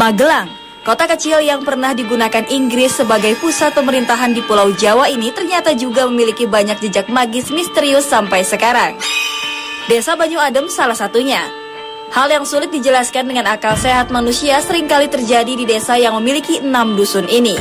Magelang, kota kecil yang pernah digunakan Inggris sebagai pusat pemerintahan di Pulau Jawa ini ternyata juga memiliki banyak jejak magis misterius sampai sekarang. Desa Banyu Adem salah satunya. Hal yang sulit dijelaskan dengan akal sehat manusia seringkali terjadi di desa yang memiliki 6 dusun ini.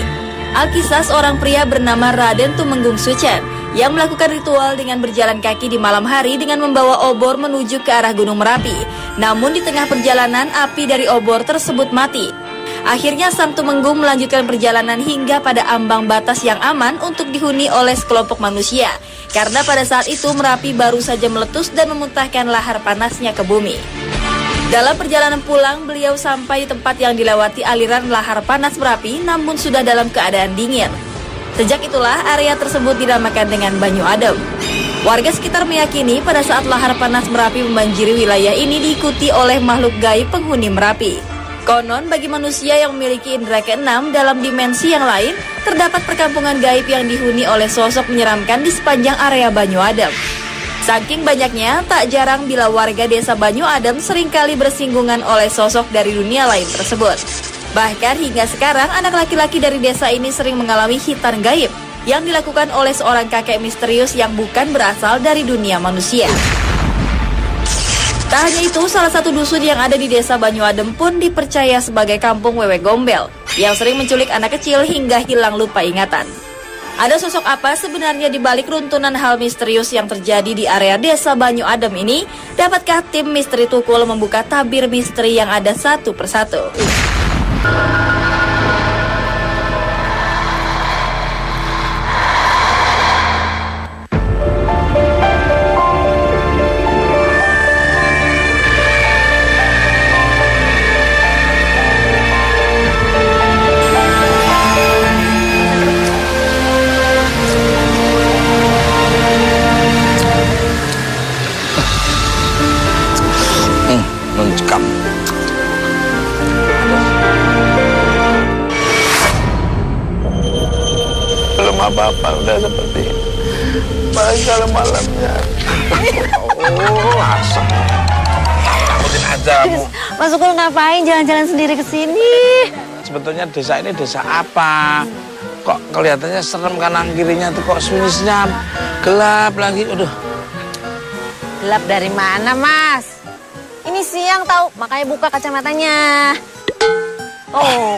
Alkisah seorang pria bernama Raden Tumenggung Sucen yang melakukan ritual dengan berjalan kaki di malam hari dengan membawa obor menuju ke arah Gunung Merapi. Namun di tengah perjalanan api dari obor tersebut mati. Akhirnya Sang Tumenggung melanjutkan perjalanan hingga pada ambang batas yang aman untuk dihuni oleh sekelompok manusia. Karena pada saat itu Merapi baru saja meletus dan memuntahkan lahar panasnya ke bumi. Dalam perjalanan pulang, beliau sampai di tempat yang dilewati aliran lahar panas Merapi namun sudah dalam keadaan dingin. Sejak itulah area tersebut dinamakan dengan Banyu Adem. Warga sekitar meyakini pada saat lahar panas Merapi membanjiri wilayah ini diikuti oleh makhluk gaib penghuni Merapi. Konon bagi manusia yang memiliki indera keenam dalam dimensi yang lain, terdapat perkampungan gaib yang dihuni oleh sosok menyeramkan di sepanjang area Banyu Adem. Saking banyaknya, tak jarang bila warga desa Banyu Adem seringkali bersinggungan oleh sosok dari dunia lain tersebut. Bahkan hingga sekarang, anak laki-laki dari desa ini sering mengalami hitan gaib yang dilakukan oleh seorang kakek misterius yang bukan berasal dari dunia manusia. Tak hanya itu, salah satu dusun yang ada di desa Banyu Adem pun dipercaya sebagai kampung wewe gombel yang sering menculik anak kecil hingga hilang lupa ingatan. Ada sosok apa sebenarnya di balik runtunan hal misterius yang terjadi di area desa Banyu Adem ini? Dapatkah tim Misteri Tukul membuka tabir misteri yang ada satu persatu? Mencekam. Belum apa-apa, udah seperti ini. Apalagi kalau malamnya. Oh, asem. Takutin aja kamu. Mas Ukul ngapain jalan-jalan sendiri ke sini? Sebetulnya desa ini desa apa? Kok kelihatannya serem kanan kirinya tuh kok sunyi-senyap. Gelap lagi, aduh. Gelap dari mana, Mas? Ini siang tahu, makanya buka kacamatanya. Oh.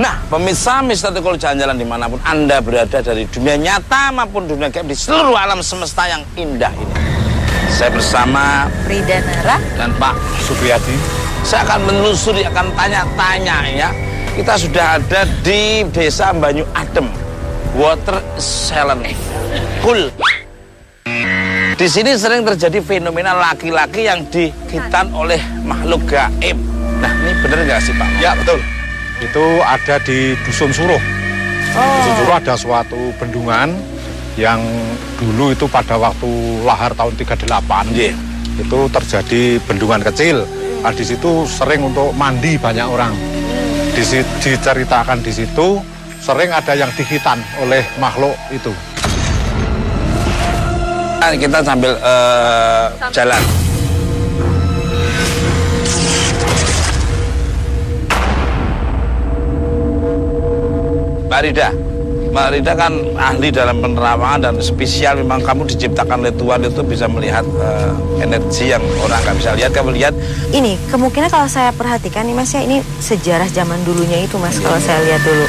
Nah, pemirsa Misteri Tukul jalan-jalan dimanapun Anda berada dari dunia nyata maupun dunia gaib di seluruh alam semesta yang indah ini. Saya bersama Frida Nara dan Pak Supriyadi. Saya akan menelusuri, akan tanya-tanya ya. Kita sudah ada di desa Banyu Adem. Water silent. Cool. Di sini sering terjadi fenomena laki-laki yang dihitan oleh makhluk gaib. Nah, ini benar nggak sih Pak? Ya, betul. Itu ada di Dusun Suruh. Dusun Suruh ada suatu bendungan yang dulu itu pada waktu lahar tahun 38. Yeah. Itu terjadi bendungan kecil. Nah, di situ sering untuk mandi banyak orang. Diceritakan di situ sering ada yang dihitan oleh makhluk itu. Kita sambil jalan. Mbak Rida kan ahli dalam penerawangan dan spesial, memang kamu diciptakan oleh Tuhan itu bisa melihat energi yang orang nggak bisa lihat. Kamu lihat? Ini kemungkinan kalau saya perhatikan nih Mas ya, ini sejarah zaman dulunya itu Mas, kalau saya lihat dulu.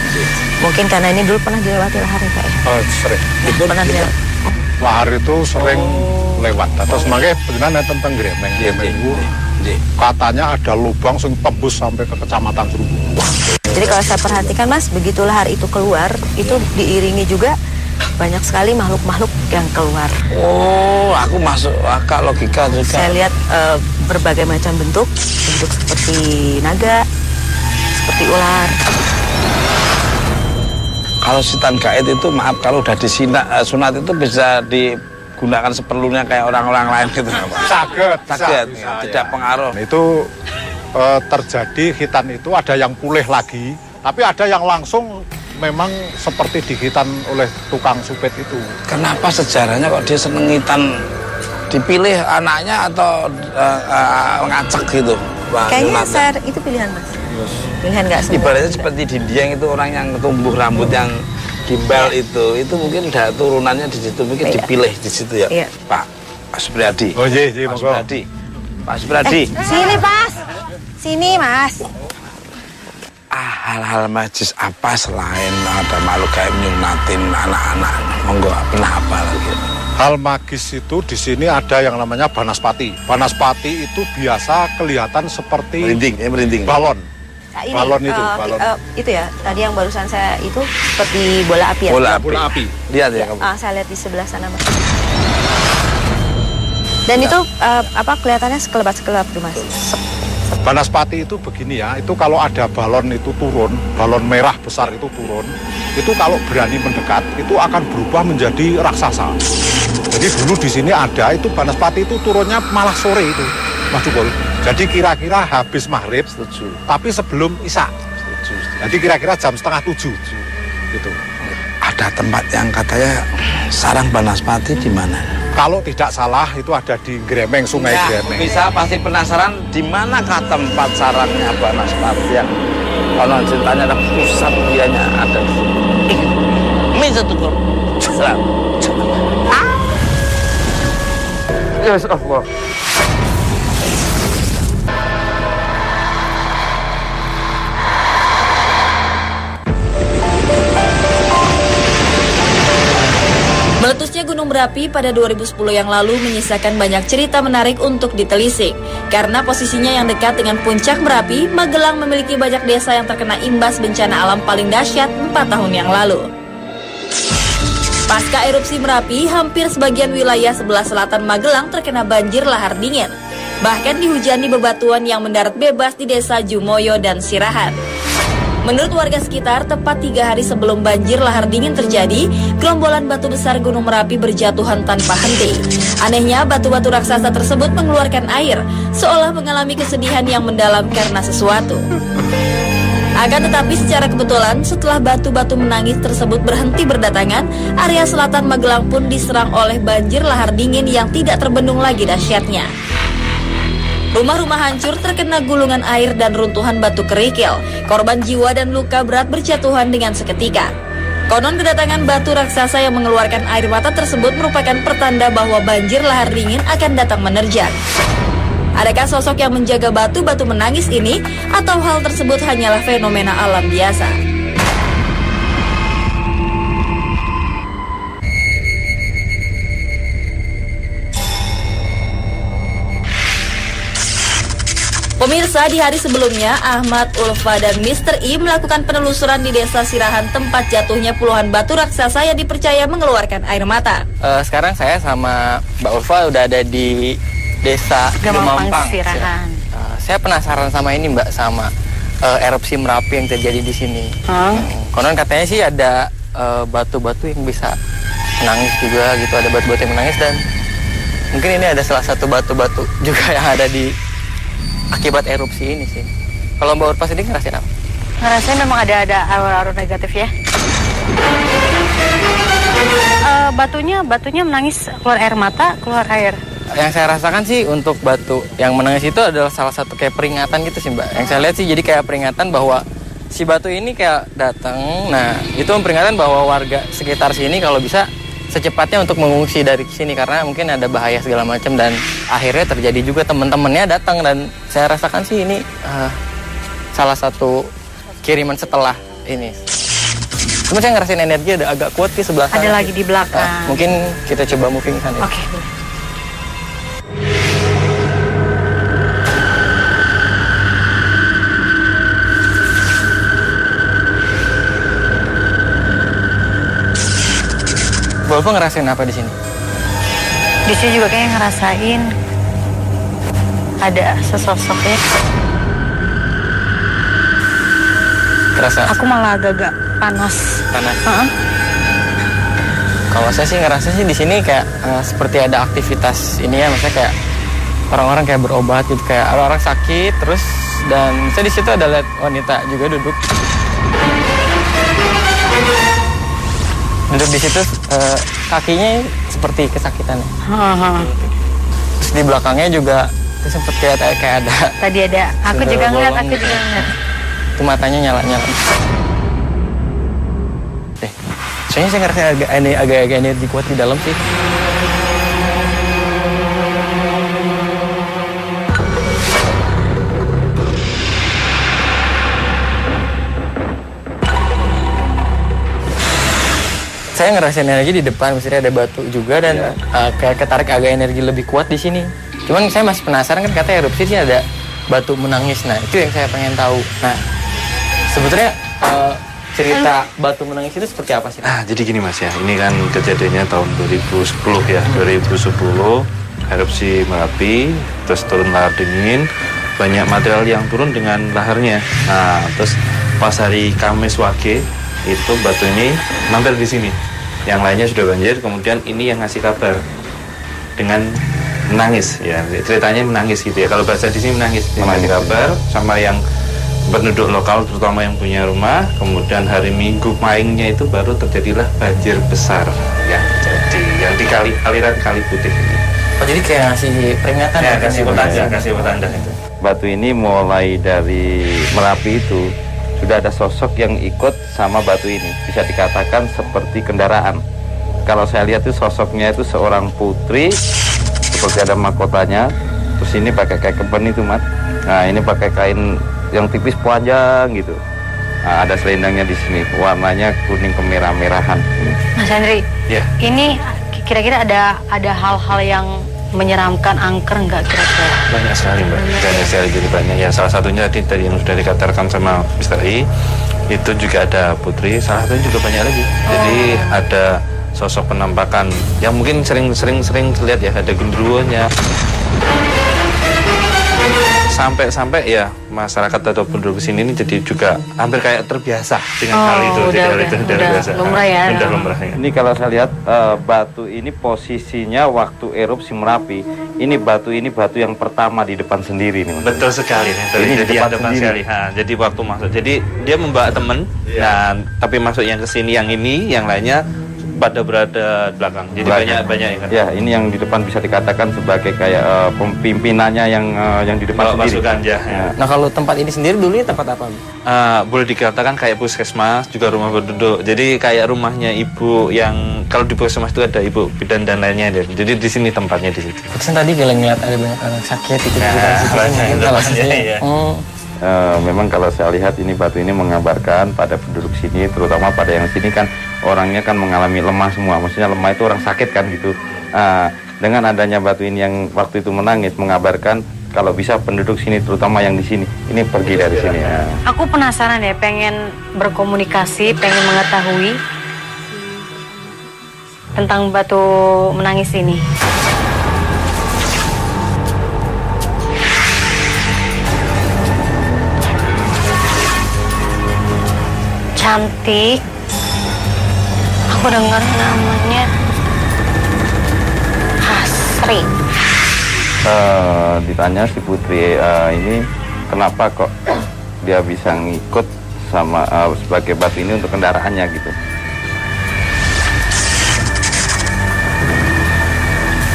Mungkin karena ini dulu pernah dilewati lahar ya Pak ya? Sering. Itu pernah dilewati. Lahar itu sering lewat. Terus makanya bagaimana tentang Gremeng. Katanya ada lubang yang tembus sampai ke kecamatan Suruh. Jadi kalau saya perhatikan Mas, begitu lahar itu keluar, itu diiringi juga banyak sekali makhluk-makhluk yang keluar. Oh, aku masuk akal logika juga. Saya lihat berbagai macam bentuk seperti naga, seperti ular. Kalau setan gaib itu, maaf, kalau udah sunat itu bisa digunakan seperlunya kayak orang-orang lain gitu. Sakit, tidak pengaruh. Itu terjadi hitan itu ada yang pulih lagi, tapi ada yang langsung memang seperti dihitan oleh tukang supet itu. Kenapa sejarahnya kok dia seneng hitan dipilih anaknya atau ngacak gitu, Pak Kayaknya Yunat? saya itu pilihan Mas. Pilihan nggak semua. Ibaratnya seperti di Dieng itu orang yang tumbuh rambut yang gimbal itu mungkin udah turunannya di situ, mungkin dipilih di situ ya, Pak Supriyadi. Oh iya, Pak monggo. Supriyadi. Pak Supriyadi. Sini Mas. Sini Mas. Hal-hal magis apa selain ada makhluk gaib nyunatin anak-anak? Monggo, pernah apa lagi? Hal magis itu di sini ada yang namanya banaspati. Banaspati itu biasa kelihatan seperti merinding. balon. Nah, ini, Balon itu, balon. Itu ya, tadi yang barusan saya itu seperti bola api ya. Bola api. Lihat ya kamu. Saya lihat di sebelah sana Mas. Dan itu kelihatannya sekelebat-sekelebat tuh Mas. Banaspati itu begini ya, itu kalau ada balon itu turun, balon merah besar itu turun, itu kalau berani mendekat itu akan berubah menjadi raksasa. Jadi dulu di sini ada itu Banaspati itu turunnya malah sore itu, Mas Dukul. Jadi kira-kira habis maghrib, tapi sebelum isya. Jadi kira-kira jam 6:30 gitu. Ada tempat yang katanya sarang Banaspati di mana? Kalau tidak salah itu ada di Gremeng, Sungai Gremeng. Bisa pasti penasaran di manakah tempat sarangnya Banaspati yang konon ceritanya ada pusat dianya ada di sini. Ini satu kor. Yes, Allah. Meletusnya Gunung Merapi pada 2010 yang lalu menyisakan banyak cerita menarik untuk ditelisik. Karena posisinya yang dekat dengan puncak Merapi, Magelang memiliki banyak desa yang terkena imbas bencana alam paling dahsyat 4 tahun yang lalu. Pasca erupsi Merapi, hampir sebagian wilayah sebelah selatan Magelang terkena banjir lahar dingin. Bahkan dihujani bebatuan yang mendarat bebas di desa Jumoyo dan Sirahan. Menurut warga sekitar, tepat 3 hari sebelum banjir lahar dingin terjadi, gerombolan batu besar Gunung Merapi berjatuhan tanpa henti. Anehnya, batu-batu raksasa tersebut mengeluarkan air, seolah mengalami kesedihan yang mendalam karena sesuatu. Akan tetapi secara kebetulan, setelah batu-batu menangis tersebut berhenti berdatangan, area selatan Magelang pun diserang oleh banjir lahar dingin yang tidak terbendung lagi dahsyatnya. Rumah-rumah hancur terkena gulungan air dan runtuhan batu kerikil. Korban jiwa dan luka berat berjatuhan dengan seketika. Konon kedatangan batu raksasa yang mengeluarkan air mata tersebut merupakan pertanda bahwa banjir lahar dingin akan datang menerjang. Adakah sosok yang menjaga batu-batu menangis ini, atau hal tersebut hanyalah fenomena alam biasa? Pemirsa, di hari sebelumnya, Ahmad, Ulfa, dan Mr. I melakukan penelusuran di desa Sirahan tempat jatuhnya puluhan batu raksasa yang dipercaya mengeluarkan air mata. Sekarang saya sama Mbak Ulfa udah ada di desa Gemampang, Sirahan. Saya penasaran sama ini Mbak, sama erupsi Merapi yang terjadi di sini. Konon katanya sih ada batu-batu yang bisa menangis juga gitu, ada batu-batu yang menangis, dan mungkin ini ada salah satu batu-batu juga yang ada di akibat erupsi ini sih. Kalau Mbak Urfa sendiri ngerasain apa? Ngerasain memang ada aura-aura negatif ya. Batunya menangis, keluar air mata, keluar air. Yang saya rasakan sih untuk batu yang menangis itu adalah salah satu kayak peringatan gitu sih Mbak. Yang saya lihat sih jadi kayak peringatan bahwa si batu ini kayak datang. Nah, itu memperingatkan bahwa warga sekitar sini kalau bisa secepatnya untuk mengungsi dari sini karena mungkin ada bahaya segala macam, dan akhirnya terjadi juga teman-temannya datang, dan saya rasakan sih ini salah satu kiriman setelah ini. Cuma saya ngerasain energi ada agak kuat di sebelah sana. Ada lagi di belakang. Mungkin kita coba moving sana. Oke. Bapak ngerasain apa di sini? Di sini juga kayak ngerasain ada sesosoknya. Kerasa? Aku malah agak-agak panas. Panas. Kalau saya sih ngerasa sih di sini kayak seperti ada aktivitas ini ya, maksudnya kayak orang-orang kayak berobat gitu, kayak orang-orang sakit terus, dan saya di situ ada lihat wanita juga duduk di situ, kakinya seperti kesakitan. Terus di belakangnya juga itu sempet kayak ada. Tadi ada, aku sundel juga ngeliat, bolong aku gitu. juga ngeliat. Itu matanya nyala-nyala. Soalnya saya ngerasa agak energi kuat di dalam sih. Saya ngerasain energi di depan, maksudnya ada batu juga dan kayak ketarik agak energi lebih kuat di sini. Cuman saya masih penasaran kan katanya erupsi sih ada batu menangis. Nah itu yang saya pengen tahu. Nah sebetulnya cerita batu menangis itu seperti apa sih? Jadi gini Mas ya, ini kan kejadiannya tahun 2010 ya, 2010 erupsi Merapi, terus turun lahar dingin, banyak material yang turun dengan laharnya. Nah terus pas hari Kamis Wage itu batu ini mampir di sini. Yang lainnya sudah banjir, kemudian ini yang ngasih kabar dengan menangis ya, ceritanya menangis gitu ya. Kalau bahasa di sini menangis, dia ngasih kabar sama yang penduduk lokal terutama yang punya rumah. Kemudian hari Minggu maingnya itu baru terjadilah banjir besar ya. Jadi yang di aliran Kali Putih ini. Oh jadi kayak ngasih peringatan Ya, kasih petanda itu. Batu ini mulai dari Merapi itu sudah ada sosok yang ikut sama batu ini, bisa dikatakan seperti kendaraan. Kalau saya lihat itu sosoknya itu seorang putri, seperti ada mahkotanya. Terus ini pakai kain keben itu Mat. Nah ini pakai kain yang tipis panjang gitu. Nah, ada selendangnya di sini, warnanya kuning kemerah-merahan. Mas Henry, Ya. ini kira-kira ada hal-hal yang menyeramkan, angker nggak kira-kira? Banyak sekali Mbak, banyak sekali, jadi banyak ya. Salah satunya tadi yang sudah dikatakan sama Mr. I, itu juga ada putri, salah satunya juga banyak lagi. Jadi ada sosok penampakan yang mungkin sering lihat ya, ada genderuwonya. Sampai ya masyarakat atau penduduk sini ini jadi juga hampir kayak terbiasa dengan hal itu. Udah biasa. lumrah ya. Udah lumrah ya. Ini kalau saya lihat batu ini posisinya waktu erupsi Merapi, ini batu yang pertama di depan sendiri nih Mas. Betul sekali. Ini Jadi di depan ada sendiri. sekali. Jadi waktu masuk, jadi dia membawa teman, nah tapi masuk yang ke sini yang ini, yang lainnya pada berada di belakang. Jadi banyak yang Ya, ini yang di depan bisa dikatakan sebagai kayak pimpinannya yang di depan bawa sendiri. pasukan ya. Nah kalau tempat ini sendiri dulunya tempat apa? Boleh dikatakan kayak puskesmas, juga rumah penduduk. Jadi kayak rumahnya ibu yang kalau di puskesmas itu ada ibu bidan dan lainnya. Jadi di sini tempatnya di situ. Kan tadi kalian ngeliat ada banyak orang sakit itu Memang kalau saya lihat ini batu ini mengabarkan pada penduduk sini, terutama pada yang sini kan orangnya kan mengalami lemah semua. Maksudnya lemah itu orang sakit kan gitu. Dengan adanya batu ini yang waktu itu menangis mengabarkan kalau bisa penduduk sini, terutama yang di sini, ini pergi dari sini. Aku penasaran ya, pengen berkomunikasi, pengen mengetahui tentang batu menangis ini. Cantik. Aku dengar namanya Hasri. Ditanya si putri ini kenapa kok dia bisa ngikut sama sebagai batu ini untuk kendaraannya gitu.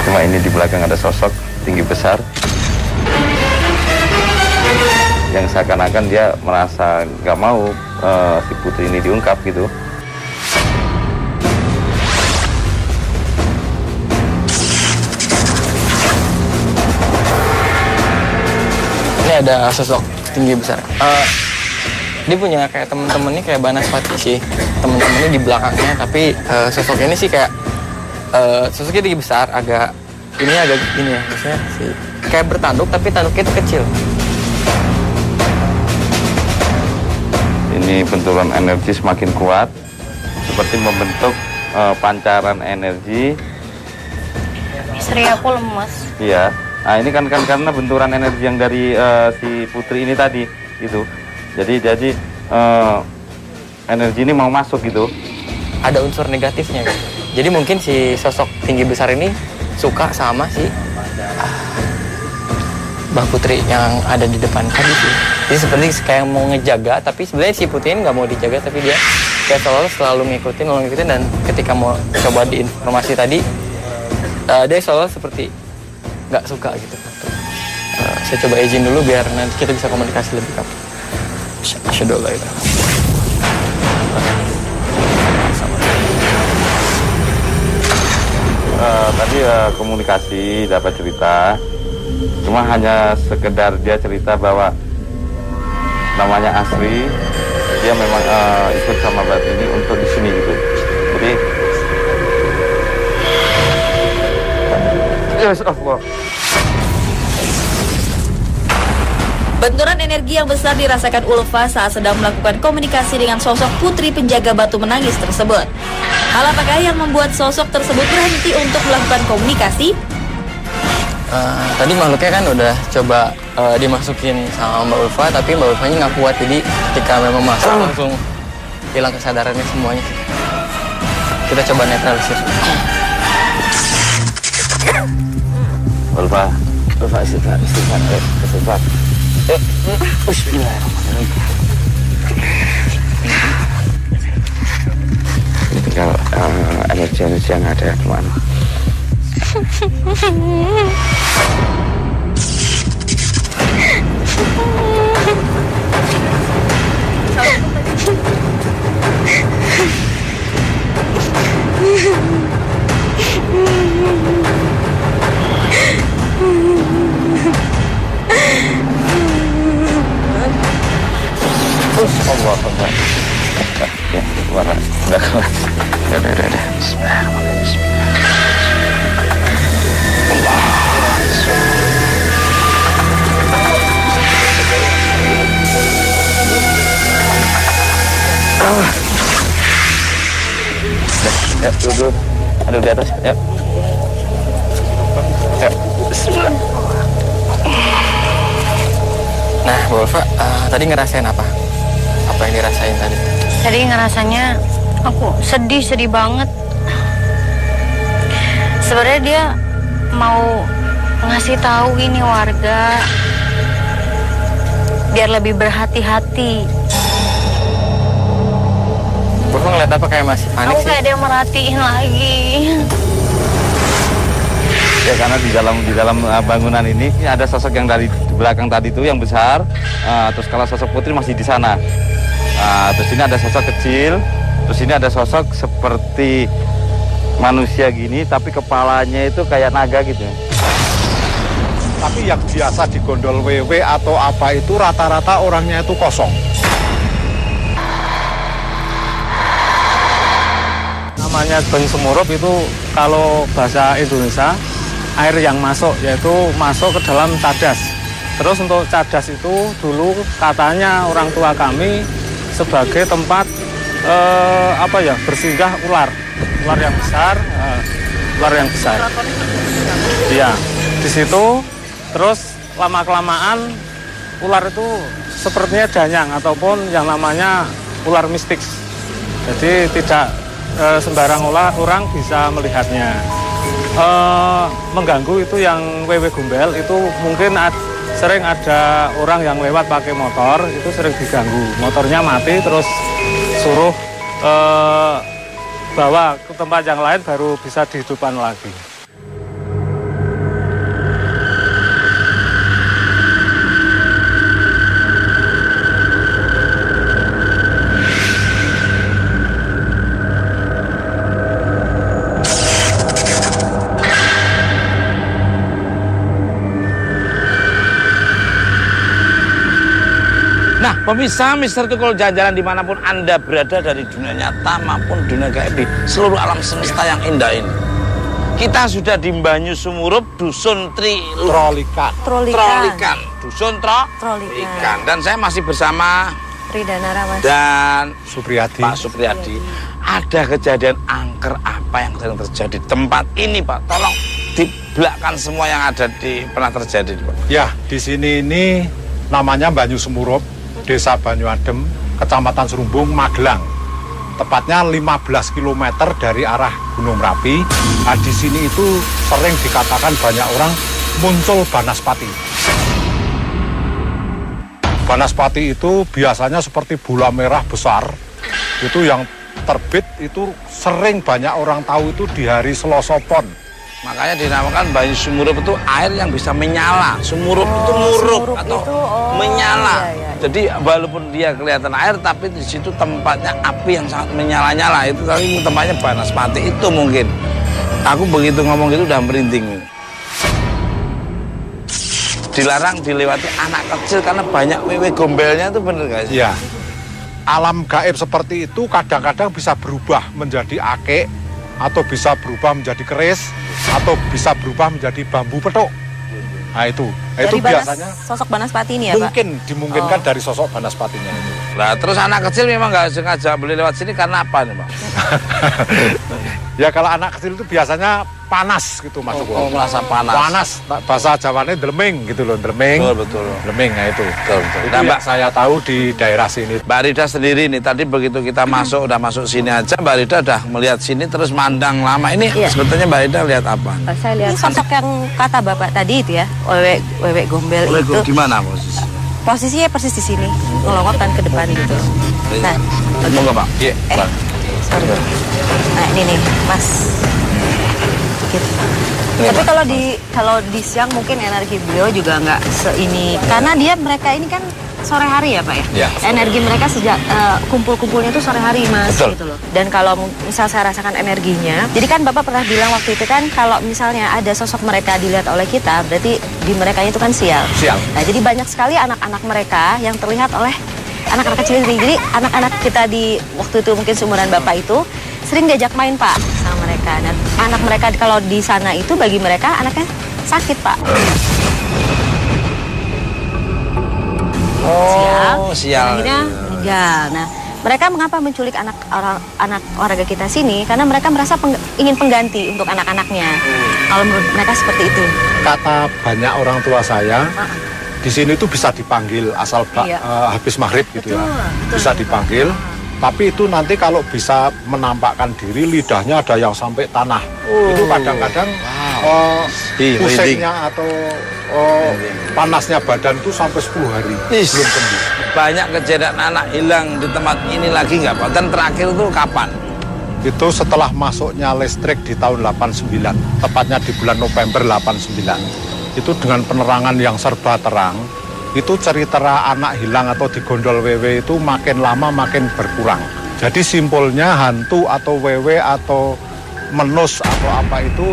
Cuma ini di belakang ada sosok tinggi besar yang seakan-akan dia merasa gak mau si putri ini diungkap gitu. Ini ada sosok tinggi besar. Dia punya kayak temen-temennya kayak Banaspati sih, temen-temennya di belakangnya. Tapi sosok ini sih kayak sosoknya tinggi besar, agak ini ya, maksudnya sih kayak bertanduk tapi tanduknya itu kecil. Ini benturan energi semakin kuat, seperti membentuk pancaran energi. Istri aku lemas. Iya. Nah ini kan karena benturan energi yang dari si putri ini tadi gitu. Jadi energi ini mau masuk gitu. Ada unsur negatifnya gitu. Jadi mungkin si sosok tinggi besar ini suka sama si Mbak Putri yang ada di depan tadi sih. Jadi seperti kayak mau ngejaga, tapi sebenarnya si Putri ini nggak mau dijaga, tapi dia kayak selalu ngikutin dan ketika mau coba diinformasi tadi, dia selalu seperti nggak suka gitu. Saya coba izin dulu biar nanti kita bisa komunikasi lebih kapal. Asyhadu alla ilaha illallah. Tadi komunikasi dapat cerita, cuma hanya sekedar dia cerita bahwa namanya Asri, dia memang ikut sama batu ini untuk di sini gitu. Jadi yes, Allah. Benturan energi yang besar dirasakan Ulfa saat sedang melakukan komunikasi dengan sosok putri penjaga batu menangis tersebut. Hal apakah yang membuat sosok tersebut berhenti untuk melakukan komunikasi? Tadi makhluknya kan udah coba dimasukin sama Mbak Ulfa, tapi Mbak Ulfanya nggak kuat, jadi ketika memang masuk langsung hilang kesadarannya semuanya. Kita coba netralisir. Ulfa, istighfar. Bismillahirrahmanirrahim. Ini tinggal energi yang ada kemana? Allah Allah. Ya, warna udah kelas. Udah. Bismillahirrahmanirrahim. Ya, duduk. Aduk di atas, ya. Ya, bismillah. Nah, Bu Ulfa, tadi ngerasain apa? Apa yang dirasain tadi? Tadi ngerasanya aku sedih banget. Sebenarnya dia mau ngasih tahu ini warga biar lebih berhati-hati. Bu Ulfa ngeliat apa, kayak masih panik Aku sih? kayak dia merhatiin lagi. Ya karena di dalam bangunan ini ada sosok yang dari belakang tadi itu yang besar. Terus kalau sosok putri masih di sana. Terus ini ada sosok kecil. Terus ini ada sosok seperti manusia gini, tapi kepalanya itu kayak naga gitu. Tapi yang biasa digondol WW atau apa itu rata-rata orangnya itu kosong. Namanya Banyu Semurup itu kalau bahasa Indonesia air yang masuk, yaitu masuk ke dalam cadas. Terus untuk cadas itu dulu katanya orang tua kami sebagai tempat bersinggah ular yang besar, Iya, di situ terus lama-kelamaan ular itu sepertinya danyang ataupun yang namanya ular mistik. Jadi tidak sembarang orang bisa melihatnya. Mengganggu itu yang wewe gombel itu mungkin sering ada orang yang lewat pakai motor itu sering diganggu, motornya mati terus suruh bawa ke tempat yang lain baru bisa dihidupkan lagi. Nah, pemirsa Mister kalau jalan-jalan dimanapun Anda berada dari dunia nyata maupun dunia gaib di seluruh alam semesta yang indah ini. Kita sudah di Banyu Semurup, Dusun Trolikan. Dusun Trolikan. Dan saya masih bersama Ridanara, Mas. dan Supriyadi. Pak Supriyadi. Ada kejadian angker apa yang sedang terjadi di tempat ini, Pak? Tolong dibelakkan semua yang ada pernah terjadi, Pak. Ya, di sini ini namanya Banyu Semurup, Desa Banyu Adem, Kecamatan Serumbung, Magelang. Tepatnya 15 km dari arah Gunung Merapi. Nah, di sini itu sering dikatakan banyak orang muncul banaspati. Banaspati itu biasanya seperti bola merah besar. Itu yang terbit itu sering banyak orang tahu itu di hari Selasa Pon. Makanya dinamakan Banyu Sumurup itu air yang bisa menyala. Sumurup itu murup atau menyala. Iya. Jadi walaupun dia kelihatan air, tapi di situ tempatnya api yang sangat menyala-nyala. Itu tadi tempatnya Banaspati itu mungkin. Aku begitu ngomong gitu udah merinding. Dilarang dilewati anak kecil karena banyak wewe gombelnya, itu bener gak sih? Iya. Alam gaib seperti itu kadang-kadang bisa berubah menjadi akik, atau bisa berubah menjadi keris, atau bisa berubah menjadi bambu petuk. Nah itu biasanya sosok Banaspati ini ya, Pak? Dimungkinkan dari sosok Banaspatinya itu. Nah terus anak kecil memang nggak sengaja beli lewat sini karena apa nih, Pak? Ya kalau anak kecil itu biasanya panas gitu, Mas. Merasa panas. Panas, bahasa Jawanya deleming gitu loh, deleming. Betul. Deleming, nah itu. Betul. Itu Nah, Mbak, saya tahu di daerah sini. Mbak Rida sendiri nih, tadi begitu kita udah masuk sini aja, Mbak Rida udah melihat sini terus mandang lama. Ini sebetulnya Mbak Rida lihat apa? Saya lihat sosok yang kata Bapak tadi itu ya, wewe gombel itu. Gimana posisi? Posisinya persis di sini, ngelongokkan ke depan gitu. Nah, Monggo, Pak. Iya, Pak. sorry. Nah, ini nih, Mas. Dikit. Tapi kalau di siang mungkin energi beliau juga nggak seini, karena mereka ini kan sore hari ya Pak ya. Ya. Energi mereka sejak kumpul-kumpulnya itu sore hari Mas. Betul. Gitu loh. Dan kalau misal saya rasakan energinya, jadi kan Bapak pernah bilang waktu itu kan kalau misalnya ada sosok mereka dilihat oleh kita, berarti di mereka itu kan sial. Sial. Nah jadi banyak sekali anak-anak mereka yang terlihat oleh anak-anak kecil ini. Jadi anak-anak kita di waktu itu mungkin seumuran Bapak itu sering diajak main Pak sama mereka. Dan anak mereka kalau di sana itu bagi mereka anaknya sakit Pak. Sial. Akhirnya meninggal. Nah, mereka mengapa menculik anak warga kita sini? Karena mereka merasa ingin pengganti untuk anak-anaknya. Kalau menurut mereka seperti itu. Kata banyak orang tua saya, di sini tuh bisa dipanggil asal habis maghrib gitu ya. Bisa dipanggil. Tapi itu nanti kalau bisa menampakkan diri, lidahnya ada yang sampai tanah. Itu kadang-kadang pusingnya atau panasnya badan itu sampai 10 hari belum sembuh. Banyak kejadian anak hilang di tempat ini lagi nggak Pak? Dan terakhir itu kapan? Itu setelah masuknya listrik di tahun 89, tepatnya di bulan November 89. Itu dengan penerangan yang serba terang, itu cerita anak hilang atau digondol wewe itu makin lama makin berkurang. Jadi simpulnya hantu atau wewe atau menus atau apa itu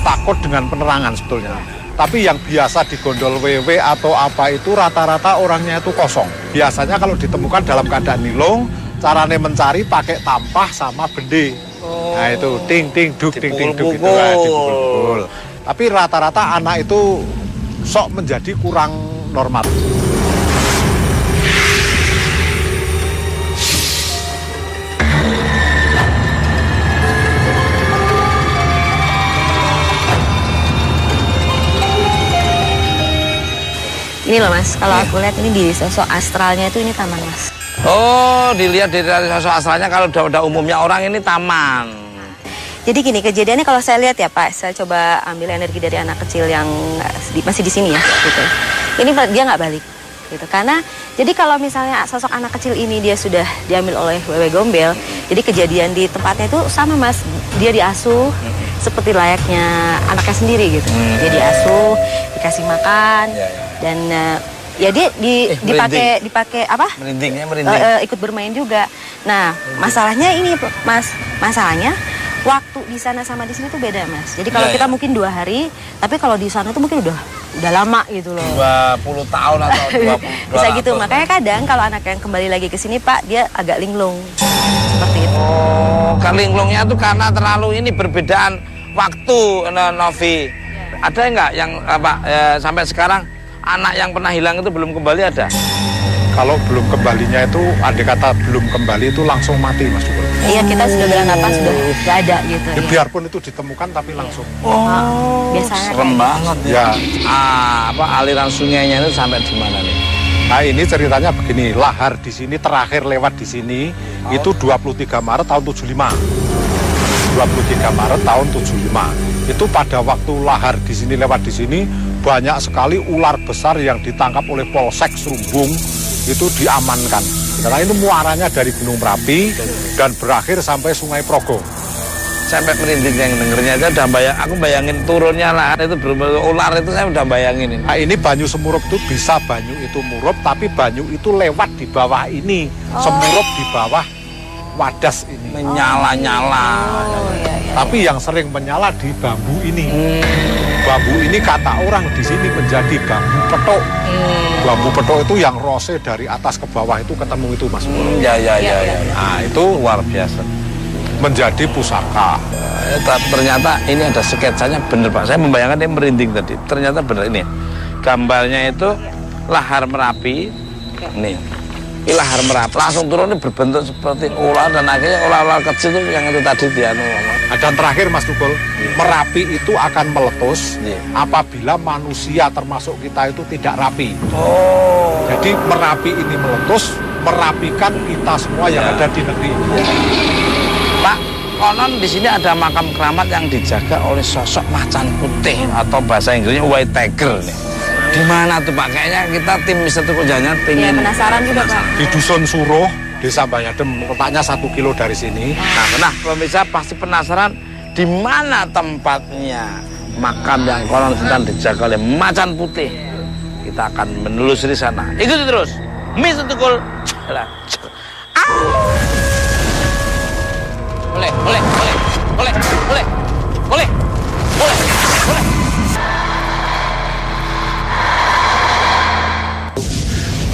takut dengan penerangan sebetulnya. Tapi yang biasa digondol wewe atau apa itu rata-rata orangnya itu kosong. Biasanya kalau ditemukan dalam keadaan nilung, caranya mencari pakai tampah sama bende. Nah itu ting ting duk ting ting duk gitu lah, dipukul-pukul. Tapi rata-rata anak itu sok menjadi kurang normal. Ini loh Mas, kalau aku lihat ini di sosok astralnya itu ini taman Mas. Oh, dilihat dari sosok asalnya kalau udah umumnya orang ini taman. Jadi gini, kejadiannya kalau saya lihat ya Pak, saya coba ambil energi dari anak kecil yang masih di sini ya, gitu. Ini dia nggak balik, gitu. Karena jadi kalau misalnya sosok anak kecil ini dia sudah diambil oleh wewe gombel, jadi kejadian di tempatnya itu sama Mas, dia diasuh seperti layaknya anaknya sendiri gitu. Dia diasuh, dikasih makan, dan ya dia dipakai apa? Merinding. Ikut bermain juga. Nah, masalahnya ini Mas, masalahnya waktu di sana sama di sini tuh beda Mas. Jadi kalau kita mungkin 2 hari, tapi kalau di sana tuh mungkin udah lama gitu loh. 20 tahun atau 20. Bisa gitu. Makanya kadang kalau anak yang kembali lagi ke sini Pak, dia agak linglung. Seperti itu. Oh, linglungnya tuh karena terlalu ini perbedaan waktu, Novi. Ada nggak yang sampai sekarang anak yang pernah hilang itu belum kembali ada? Kalau belum kembalinya itu, andai kata belum kembali itu langsung mati Mas Dukul. Iya, kita sudah bilang apa sudah nggak ada gitu. Ya, biarpun itu ditemukan tapi langsung. Biasanya serem banget ya. Aliran sungainya itu sampai di mana nih? Nah ini ceritanya begini, lahar di sini terakhir lewat di sini itu 23 Maret tahun 75. 23 Maret tahun 75. Itu pada waktu lahar di sini lewat di sini banyak sekali ular besar yang ditangkap oleh Polsek Serumbung itu diamankan. Karena ini muaranya dari Gunung Merapi dan berakhir sampai Sungai Progo. sampai merinding yang dengernya aja udah aku bayangin turunnya lahar itu ular itu saya udah bayangin ini. Nah, ini banyu semurup itu bisa banyu itu murup, tapi banyu itu lewat di bawah ini. Semurup di bawah wadas ini. Menyala-nyala. Tapi yang sering menyala di bambu ini. Bambu ini kata orang di sini menjadi bambu petok. Bambu petok itu yang rose dari atas ke bawah itu ketemu itu Mas Pur. Ya. Nah, itu luar biasa. Menjadi pusaka. Ternyata ini ada sketsanya bener Pak. Saya membayangkan dia merinding tadi. Ternyata bener ini. Gambarnya itu lahar Merapi. Nih. Ini lahar Merapi. Langsung turun ini berbentuk seperti ular dan akhirnya ular-ular kecil itu yang itu tadi dia. Dan terakhir Mas Tukul, Merapi itu akan meletus apabila manusia termasuk kita itu tidak rapi. Jadi Merapi ini meletus, merapikan kita semua yang ada di negeri. Pak, konon di sini ada makam keramat yang dijaga oleh sosok macan putih atau bahasa Inggrisnya white tiger nih. Di mana tuh Pak? Kayaknya kita tim Mister Tukul Jalan pengen. Ya, penasaran juga Pak. Di Dusun Suruh, Desa Banyadem, letaknya 1 kilo dari sini. Nah, pemirsa pasti penasaran di mana tempatnya makam yang konon sedang dijaga oleh macan putih. Kita akan menelusuri sana. Ikuti terus, Mister Tukul Jalan. Boleh.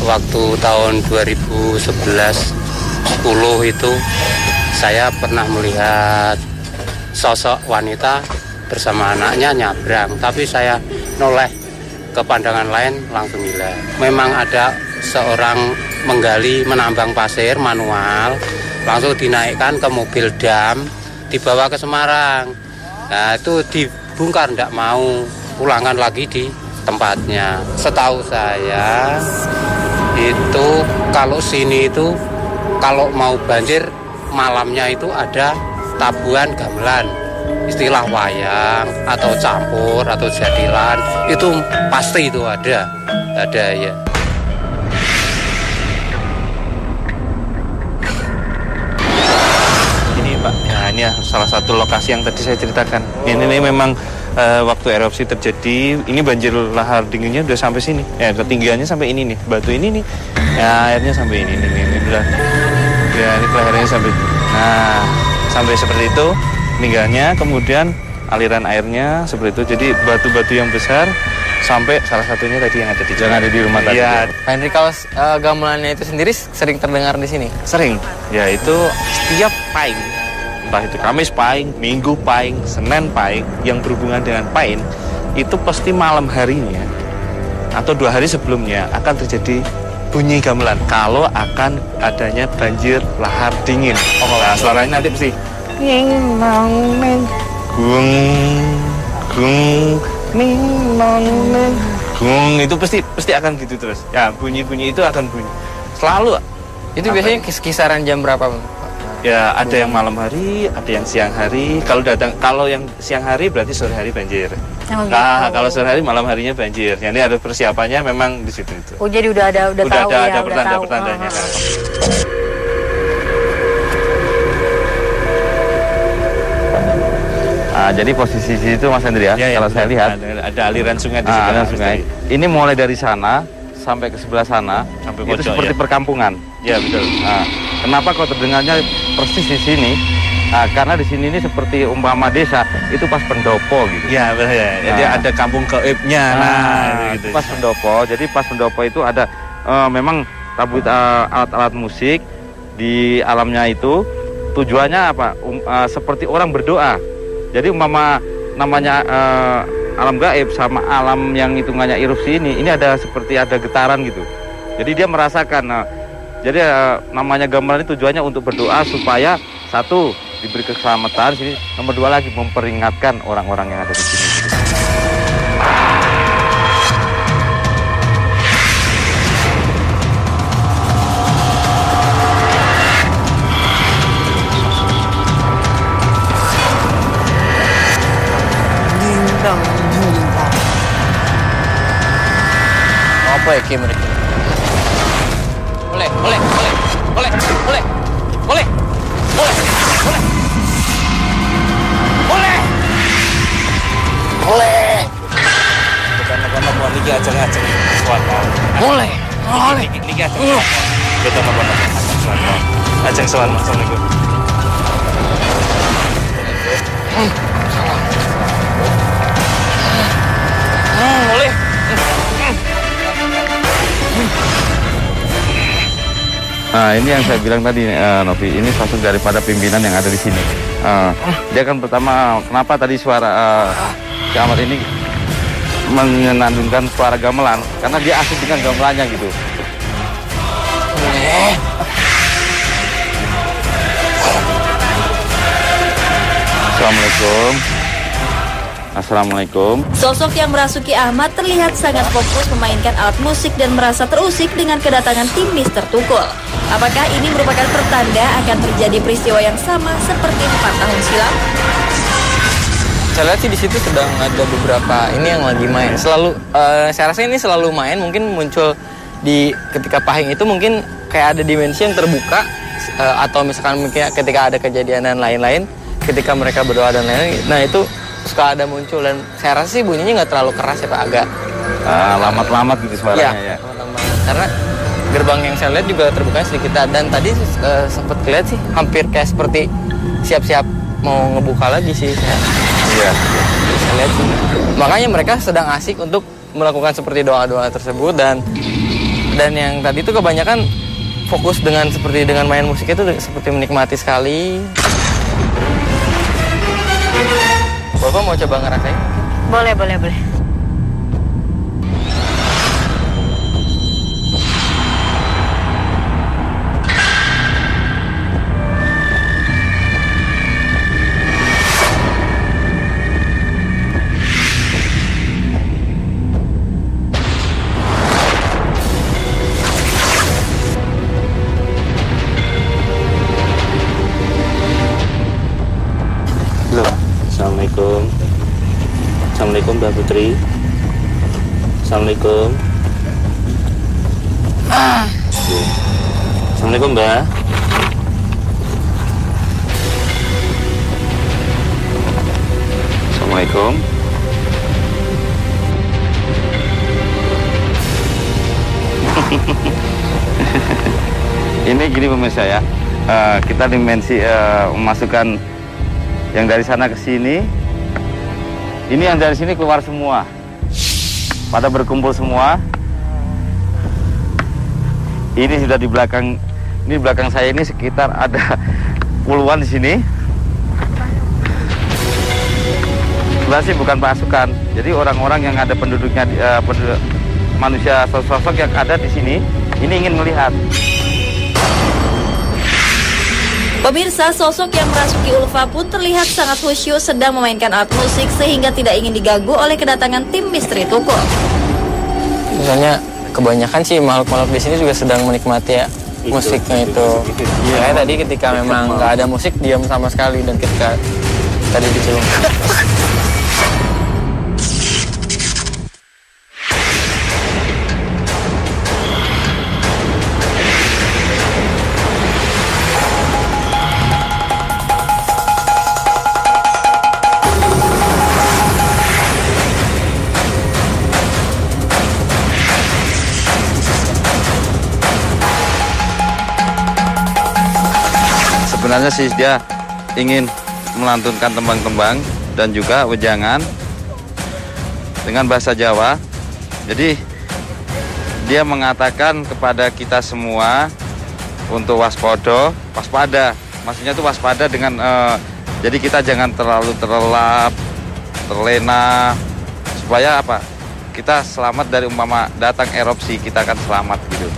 Waktu tahun 2011-10 itu saya pernah melihat sosok wanita bersama anaknya nyabrang, tapi saya noleh ke pandangan lain langsung hilang. Memang ada seorang menggali menambang pasir manual, langsung dinaikkan ke mobil dam, dibawa ke Semarang. Nah itu dibongkar, tidak mau pulangkan lagi di tempatnya. Setahu saya itu kalau sini itu kalau mau banjir malamnya itu ada tabuhan gamelan, istilah wayang atau campur atau jadilan, itu pasti itu ada ya. Pak, nah ini ya salah satu lokasi yang tadi saya ceritakan. Ini memang waktu erupsi terjadi, ini banjir lahar dinginnya udah sampai sini. Ya, ketinggiannya sampai ini nih, batu ini nih. Ya, airnya sampai ini udah. Ya, ini lehernya sampai. Nah, sampai seperti itu meninggalnya, kemudian aliran airnya seperti itu. Jadi batu-batu yang besar sampai salah satunya tadi yang ada di rumah tadi. Iya. Pak Henry, kalau gamelannya itu sendiri sering terdengar di sini? Sering. Ya, itu setiap pahing, entah itu Kamis pahing, Minggu pahing, Senin pahing, yang berhubungan dengan pahing, itu pasti malam harinya atau 2 hari sebelumnya akan terjadi bunyi gamelan kalau akan adanya banjir lahar dingin. Nah, suaranya nanti pasti ning nong ning gung gung ning nong ning gung, itu pasti akan gitu terus. Ya, bunyi-bunyi itu akan bunyi selalu. Itu biasanya kisaran jam berapa, Bang? Ya, ada yang malam hari, ada yang siang hari. Kalau yang siang hari berarti sore hari banjir. Nah, kalau sore hari malam harinya banjir. Jadi ada persiapannya memang di situ itu. Oh, jadi udah tahu ya. Ada pertanda-pertandanya. Jadi posisi itu Mas Hendri ya, kalau saya lihat ada aliran sungai di sebelah sungai. Ini mulai dari sana sampai ke sebelah sana, sampai itu seperti perkampungan. Ya, betul. Nah, kenapa kok terdengarnya persis di sini? Nah, karena di sini ini seperti umpama desa itu pas pendopo gitu. Ya, betul ya. Jadi ada kampung gaibnya. Gitu. Pas pendopo. Jadi pas pendopo itu ada memang alat-alat musik di alamnya itu. Tujuannya apa? Seperti orang berdoa. Jadi umpama namanya alam gaib sama alam yang hitungannya erupsi ini ada seperti ada getaran gitu. Jadi dia merasakan. Jadi namanya gamelan ini tujuannya untuk berdoa supaya satu diberi keselamatan sini, nomor 2 lagi memperingatkan orang-orang yang ada di sini. Apa ya mereka? Boleh. Boleh. Kita nopo-nopo niki ajeng-ajeng swarga. Boleh. Boleh. Niki ajeng. Kita nopo-nopo ajeng swarga. Ajeng swarga. Assalamualaikum. Boleh. Nah, ini yang saya bilang tadi, Novi, ini sosok daripada pimpinan yang ada di sini. Dia kan pertama, kenapa tadi suara si Ahmad ini mengenandungkan suara gamelan? Karena dia asik dengan gamelannya gitu. Assalamualaikum. Assalamualaikum. Sosok yang merasuki Ahmad terlihat sangat fokus memainkan alat musik dan merasa terusik dengan kedatangan tim Mister Tukul. Apakah ini merupakan pertanda akan terjadi peristiwa yang sama seperti 4 tahun silam? Saya lihat sih di situ sedang ada beberapa ini yang lagi main. Selalu, saya rasa ini selalu main. Mungkin muncul di ketika pahing itu mungkin kayak ada dimensi yang terbuka, atau misalkan mungkin ketika ada kejadian dan lain-lain, ketika mereka berdoa dan lain-lain. Nah itu suka ada muncul dan saya rasa sih bunyinya nggak terlalu keras ya Pak, agak lamat-lamat gitu suaranya ya. Karena gerbang yang saya lihat juga terbukanya sedikit dan tadi sempat kelihatan sih hampir kayak seperti siap-siap mau ngebuka lagi sih saya. Iya. Saya lihat sih. Makanya mereka sedang asik untuk melakukan seperti doa-doa tersebut dan yang tadi itu kebanyakan fokus dengan main musik itu seperti menikmati sekali. Bapak mau coba ngerasain? Boleh. Assalamualaikum. Assalamualaikum Mbak Putri. Assalamualaikum. Assalamualaikum Mbak. Assalamualaikum. Ini gini pemirsa ya, kita dimensi memasukkan yang dari sana ke sini. Ini yang dari sini keluar semua, pada berkumpul semua. Ini sudah di belakang, ini belakang saya ini sekitar ada puluhan di sini. Sebenarnya sih bukan pasukan, jadi orang-orang yang ada penduduknya, manusia sosok yang ada di sini, ini ingin melihat. Pemirsa, sosok yang merasuki Ulfa pun terlihat sangat khusyuk sedang memainkan alat musik sehingga tidak ingin diganggu oleh kedatangan tim Misteri Tukul. Misalnya kebanyakan sih makhluk-makhluk di sini juga sedang menikmati ya musiknya itu. Kayak tadi ketika memang nggak ada musik diam sama sekali dan ketika tadi dicelung. Sebenarnya sih dia ingin melantunkan tembang-tembang dan juga wejangan dengan bahasa Jawa. Jadi dia mengatakan kepada kita semua untuk waspada. Maksudnya itu waspada dengan jadi kita jangan terlalu terlelap, terlena, supaya apa? Kita selamat dari umpama datang erupsi, kita akan selamat gitu.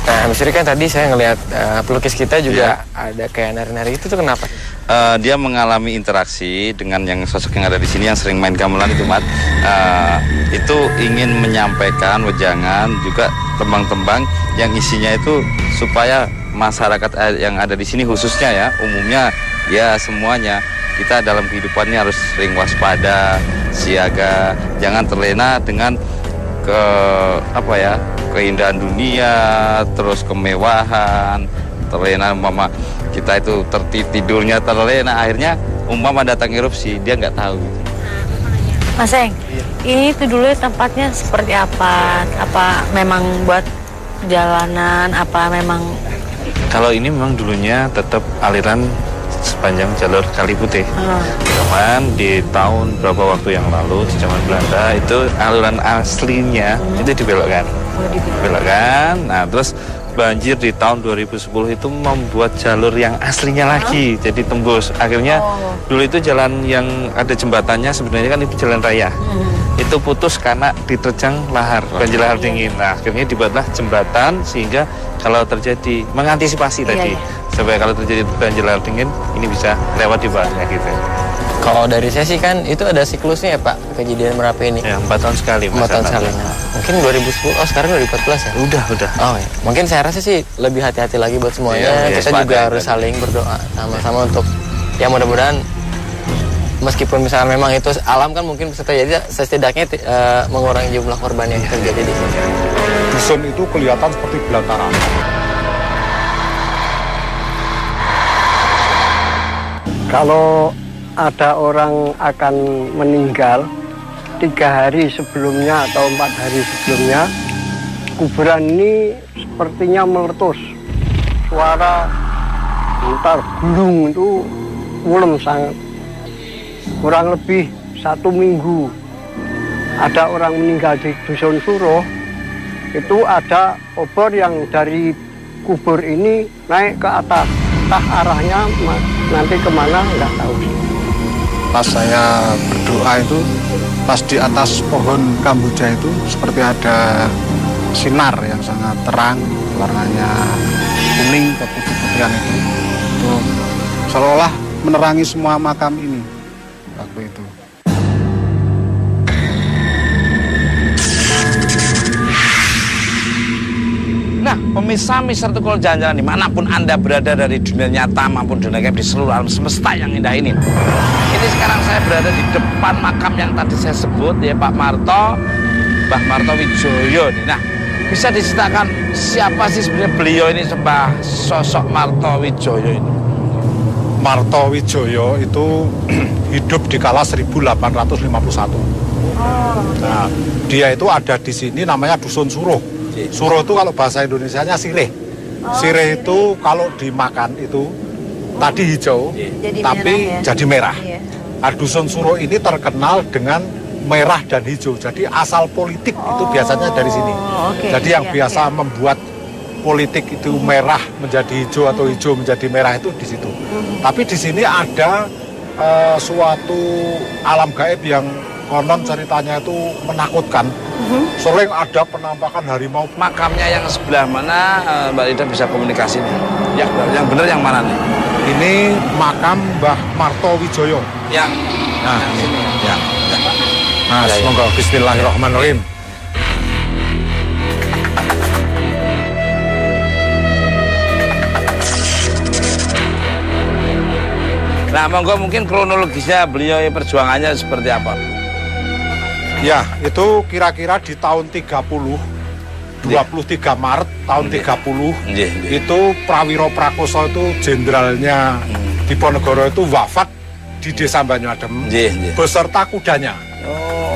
Nah, Misteri kan tadi saya ngelihat pelukis kita juga ada kayak nari-nari itu tuh kenapa? Dia mengalami interaksi dengan yang sosok yang ada di sini yang sering main gamelan itu, Mat. Itu ingin menyampaikan wejangan juga tembang-tembang yang isinya itu supaya masyarakat yang ada di sini khususnya ya, umumnya ya semuanya kita dalam kehidupannya harus sering waspada, siaga, jangan terlena dengan keindahan dunia, terus kemewahan, terlena kita itu tidurnya terlena, akhirnya umpama datang erupsi dia nggak tahu. Mas Eng, ini tuh dulu tempatnya seperti apa? Apa memang buat jalanan? Apa memang? Kalau ini memang dulunya tetap aliran sepanjang jalur Kali Putih. Cuman di tahun berapa waktu yang lalu di zaman Belanda itu aliran aslinya itu dibelokkan. Nah terus banjir di tahun 2010 itu membuat jalur yang aslinya lagi jadi tembus. Akhirnya dulu itu jalan yang ada jembatannya sebenarnya kan itu jalan raya. Itu putus karena diterjang lahar, banjir lahar dingin. Nah, akhirnya dibuatlah jembatan sehingga kalau terjadi mengantisipasi tadi supaya kalau terjadi banjir lahar dingin ini bisa lewat di bawahnya gitu. Kalau dari saya sih kan itu ada siklusnya ya Pak, kejadian Merapi ini. Ya, 4 tahun sekali. 4 tahun sekali. Mungkin 2010, sekarang 2014 ya? Udah. Oh ya, mungkin saya rasa sih lebih hati-hati lagi buat semuanya. Kita juga harus saling berdoa sama-sama untuk ya mudah-mudahan meskipun misalnya memang itu alam kan mungkin bisa terjadi, setidaknya mengurangi jumlah korban yang terjadi di sini. Dusun itu kelihatan seperti belantara. Kalau ada orang akan meninggal 3 hari sebelumnya atau 4 hari sebelumnya, kuburan ini sepertinya meletus. Suara entar gulung itu ulem sangat. Kurang lebih 1 minggu ada orang meninggal di Dusun Suruh, itu ada obor yang dari kubur ini naik ke atas. Entah arahnya nanti kemana nggak tahu. Pas saya berdoa itu, pas di atas pohon kamboja itu seperti ada sinar yang sangat terang, warnanya kuning keputih-putihan itu seolah-olah menerangi semua makam ini waktu itu. Nah, pemirsa Mister Tukul jalan-jalan dimanapun Anda berada dari dunia nyata maupun dunia gaib di seluruh alam semesta yang indah ini. Ini sekarang saya berada di depan makam yang tadi saya sebut, ya Pak Marto, Mbah Marto Wijoyo. Nah, bisa diceritakan siapa sih sebenarnya beliau ini, sosok Marto Wijoyo ini? Marto Wijoyo itu hidup di kala 1851. Nah, dia itu ada di sini namanya Dusun Suruh. Suruh itu kalau bahasa Indonesianya sirih. Sirih itu kalau dimakan itu tadi hijau, tapi jadi merah. Nah, Dusun Suruh ini terkenal dengan merah dan hijau. Jadi asal politik itu biasanya dari sini. Jadi yang biasa membuat politik itu merah menjadi hijau atau hijau menjadi merah itu di situ. Tapi di sini ada suatu alam gaib yang konon ceritanya itu menakutkan. Sering ada penampakan harimau. Makamnya yang sebelah mana Mbak Ida bisa komunikasi nih? Ya, yang benar yang mana nih? Ini makam Mbah Marto Wijoyo. Yang nah ini. Ya. Nah, semoga bismillahirrahmanirrahim. Nah, monggo mungkin kronologisnya beliau perjuangannya seperti apa? Ya, itu kira-kira di tahun 30, 23 Maret tahun 30, itu Prawiro Prakoso itu jenderalnya Diponegoro itu wafat di Desa Banyuadem beserta kudanya.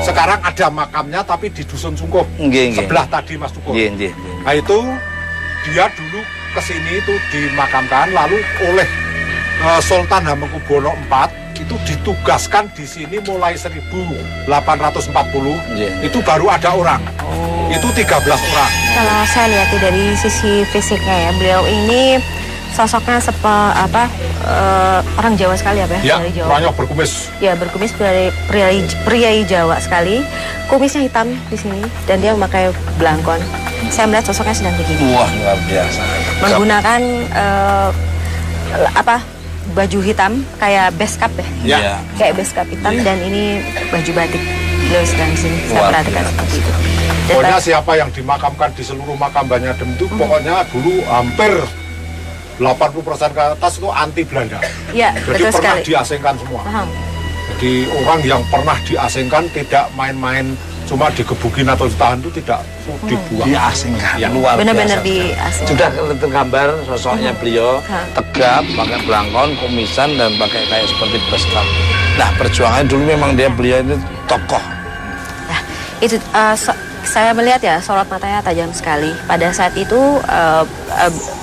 Sekarang ada makamnya tapi di Dusun Sungkup, sebelah tadi Mas Tukul. Nah itu dia dulu kesini itu dimakamkan, lalu oleh Sultan Hamengkubuwono IV itu ditugaskan di sini mulai 1840 itu baru ada orang. Itu 13 orang. Kalau saya lihat dari sisi fisiknya ya, beliau ini sosoknya orang Jawa sekali apa ya? Ya, orangnya berkumis. Ya, berkumis dari pria Jawa sekali. Kumisnya hitam di sini dan dia memakai belangkon. Saya melihat sosoknya sedang begini. Wah, luar biasa. Menggunakan baju hitam kayak beskap ya. Kayak beskap hitam dan ini baju batik. Beliau sedang di sini. Saya perhatikan seperti itu. Pokoknya siapa yang dimakamkan di seluruh makam Banyuadem itu pokoknya dulu hampir 80% ke atas itu anti Belanda. Iya, Jadi betul pernah sekali. diasingkan semua. Paham. Jadi orang yang pernah diasingkan tidak main-main cuma digebukin atau ditahan itu tidak dibuang. Diasingkan. Ya. Luar Benar-benar biasa. diasingkan. Sudah tergambar sosoknya beliau tegap, pakai belangkon, kumisan dan pakai kayak seperti beskap. Nah, perjuangannya dulu memang beliau itu tokoh. Nah, itu saya melihat ya sorot matanya tajam sekali. Pada saat itu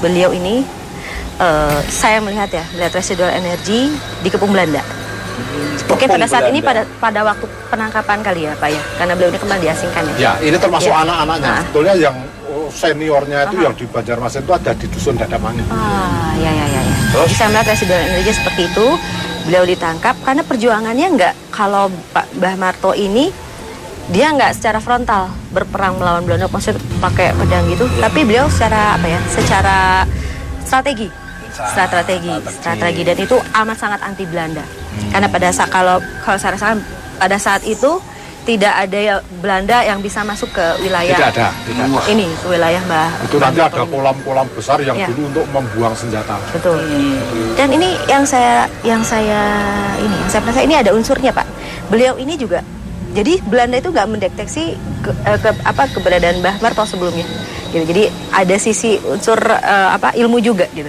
beliau ini saya melihat residual energi dikepung Belanda. Mungkin pada saat ini pada waktu penangkapan kali ya Pak ya, karena beliau ini kembali diasingkan ya. Ya, ini termasuk Ya. anak-anaknya. Nah. Sebetulnya yang seniornya itu yang di Banjarmasin itu ada di Dusun Dadamani. Ya. Jadi saya melihat residual energi seperti itu. Beliau ditangkap karena perjuangannya nggak, kalau Pak Mbah Marto ini dia nggak secara frontal berperang melawan Belanda, maksudnya pakai pedang gitu, tapi beliau secara secara strategi dan itu amat sangat anti Belanda. Karena pada saat kalau saya rasakan pada saat itu tidak ada Belanda yang bisa masuk ke wilayah Tidak ada. ini, ke wilayah Mbah. Itu nanti ada kolam-kolam besar yang Ya. dulu untuk membuang senjata. Betul. Dan ini yang saya perasa ini ada unsurnya Pak. Beliau ini juga, jadi Belanda itu nggak mendeteksi keberadaan Mbah Marto sebelumnya. Gitu. Jadi ada sisi unsur ilmu juga gitu.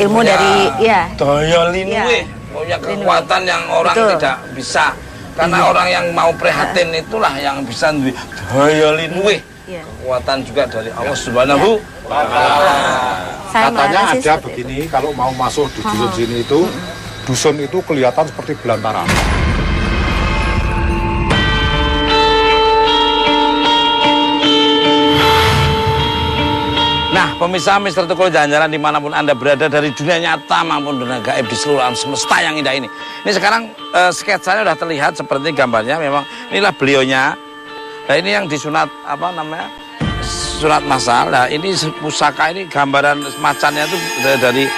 Ilmu dari daya linwe, punya kekuatan yang orang tidak bisa. Karena orang yang mau prihatin itulah yang bisa daya linwe. Kekuatan juga dari Allah Subhanahu wa Ta'ala. Katanya ada begini, kalau mau masuk di dusun sini itu, dusun itu kelihatan seperti belantara. Nah, pemirsa Mr. Tukul Jalan-Jalan dimanapun Anda berada dari dunia nyata maupun dunia gaib di seluruh alam semesta yang indah ini. Ini sekarang sketsanya sudah terlihat seperti gambarnya, memang inilah beliaunya. Nah, ini yang disunat sunat masal. Nah, ini pusaka ini gambaran macannya itu dari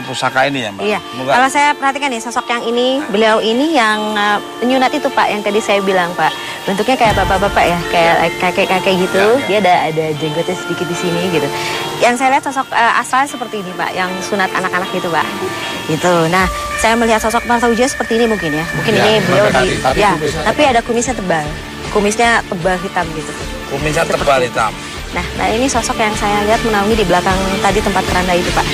pusaka ini ya Mbak? Iya, kalau saya perhatikan nih sosok yang ini, beliau ini yang penyunat itu Pak, yang tadi saya bilang Pak. Bentuknya kayak bapak-bapak ya, kayak kakek-kakek gitu. Dia ada jenggotnya sedikit di sini gitu. Yang saya lihat sosok asalnya seperti ini Pak, yang sunat anak-anak gitu Pak. Gitu. Nah, saya melihat sosok Marto Wijaya seperti ini mungkin ya. Mungkin ini beliau tapi ada kumisnya tebal. Kumisnya tebal hitam gitu. Kumisnya tebal hitam. Nah ini sosok yang saya lihat menaungi di belakang tadi tempat keranda itu Pak.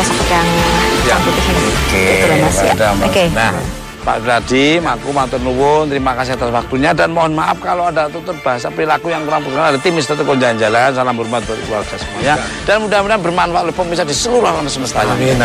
Sosok yang putih ini. Itu loh Mas ya. Oke. Nah, Pak Gradi, aku matur nuwun, terima kasih atas waktunya dan mohon maaf kalau ada tutur bahasa perilaku yang kurang berkenan. Ada tim Mr. Tukul Jalan-Jalan, salam hormat buat keluarga semuanya dan mudah-mudahan bermanfaat oleh pemirsa di seluruh alam semesta. Amin.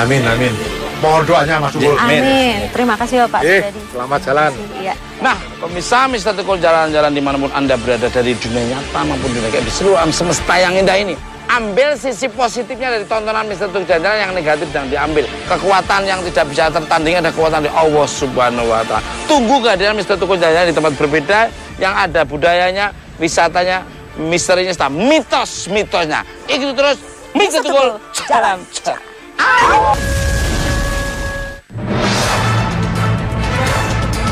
Mohon doanya Mas Tukul. Amin. Terima kasih Bapak. Selamat jalan. Iya. Nah, pemirsa Mr. Tukul Jalan-Jalan dimanapun Anda berada dari dunia nyata maupun dunia gaib di seluruh alam semesta yang indah ini. Ambil sisi positifnya dari tontonan Mr. Tukul Jalan-Jalan, yang negatif jangan diambil. Kekuatan yang tidak bisa tertandingi ada kekuatan dari Allah Subhanahu wa Ta'ala. Tunggu kehadiran Mr. Tukul Jalan-Jalan di tempat berbeda yang ada budayanya, wisatanya, misterinya, mitos-mitosnya. Ikuti terus Mr. Tukul Jalan-Jalan.